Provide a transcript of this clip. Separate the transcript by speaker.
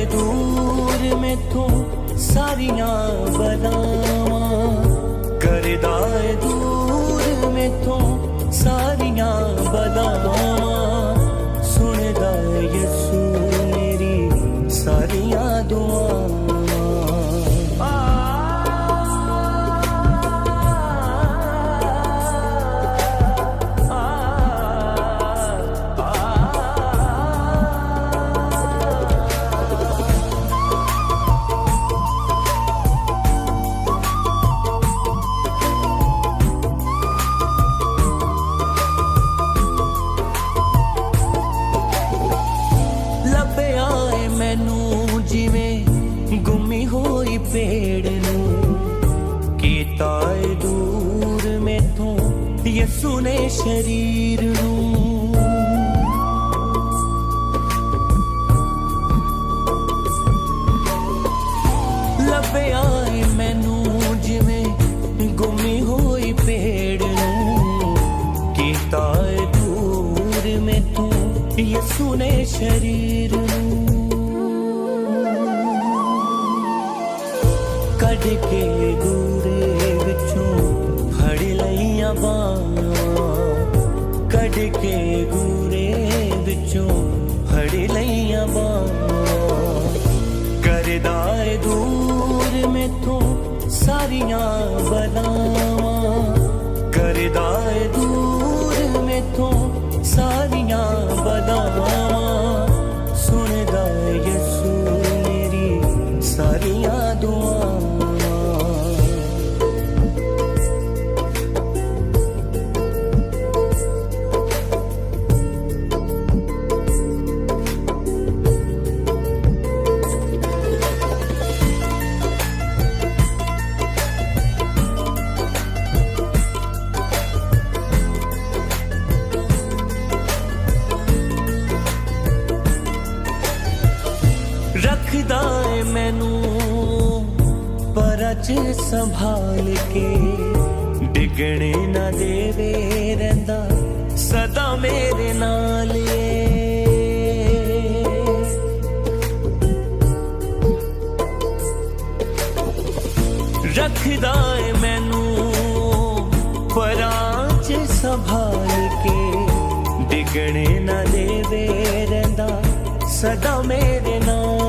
Speaker 1: ਏ ਦੂਰ ਮੈਥੋਂ ਸਾਰੀਆਂ ਬਲਾਵਾਂ, ਕਰਦਾ ਏ ਦੂਰ ਮੈਥੋਂ ਸਾਰੀਆਂ ਬਲਾਵਾਂ, ਸੁਣਦਾ ਏ ਯਿਸੂ ਮੇਰੀ ਸਾਰੀਆਂ ਦੁਆਵਾਂ। ਮੈਨੂੰ ਜਿਵੇਂ ਗੁੰਮੀ ਹੋਈ ਭੇਡ ਨੂੰ, ਕੀਤਾ ਏ ਦੂਰ ਮੈਥੋਂ ਯਿਸੂ ਨੇ ਸ਼ਰੀਰ ਨੂੰ। ਲੱਭਿਆ ਏ ਮੈਨੂੰ ਜਿਵੇਂ ਗੁੰਮੀ ਹੋਈ ਭੇਡ ਨੂੰ, ਕੀਤਾ ਏ ਦੂਰ ਮੈਥੋਂ ਯਿਸੂ ਨੇ ਸ਼ਰੀਰ ਨੂੰ। ਕੱਢ ਕੇ ਗੂਰੇ ਵਿੱਚੋਂ ਫੜ ਲਈਆਂ ਬਾਹਾਂ, ਕੱਢ ਕੇ ਗੂਰੇ ਵਿੱਚੋਂ ਫੜ ਲਈਆਂ ਬਾਹਾਂ, ਕਰਦਾ ਏ ਦੂਰ ਮੈਥੋਂ ਸਾਰੀਆਂ ਬਲਾਵਾਂ, ਕਰਦਾ ਏ ਦੂਰ ਮੈਥੋਂ ਸਾਰੀਆਂ ਬਲਾਵਾਂ, ਸੁਣਦਾ ਏ ਯਿਸੂ ਮੇਰੀ ਸਾਰੀਆਂ ਦੁਆਵਾਂ। ਰੱਖਦਾ ਏ ਮੈਨੂੰ ਪਰਾਂ 'ਚ ਸੰਭਾਲ ਕੇ, ਡਿੱਗਣੇ ਨਾ ਦੇਵੇ ਰਹਿੰਦਾ ਸਦਾ ਮੇਰੇ ਨਾਲ ਏ। ਰੱਖਦਾ ਏ ਮੈਨੂੰ ਪਰਾਂ 'ਚ ਸੰਭਾਲ ਕੇ, ਡਿੱਗਣੇ ਨਾ ਦੇਵੇ ਰਹਿੰਦਾ ਸਦਾ ਮੇਰੇ ਨਾਲ।